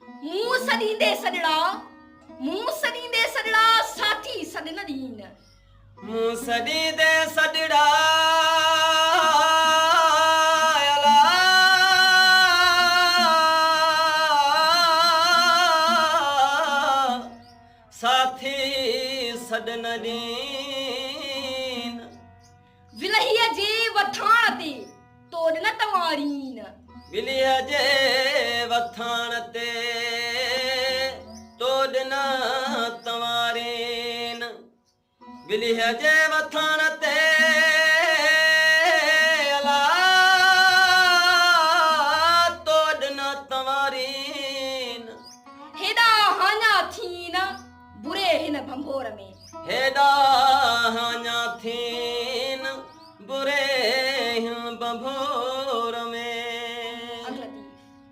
मुंह सॾींदे सॾड़ा मुंह सॾींदे सॾड़ा साथी सॾ न ॾीन मुंह सॾींदे सॾड़ा साथी सॾ न ॾीन विलहीअ जे वठाण ते तोड़ न तवारीन विलीअ जे वथाण ते तोड़ न तवारीन विलीअ जे वथाण ते अला तोड़ न तवारीन हेॾा हाञा थीन बुरे हिन भंभोर में हेॾा हाञा थी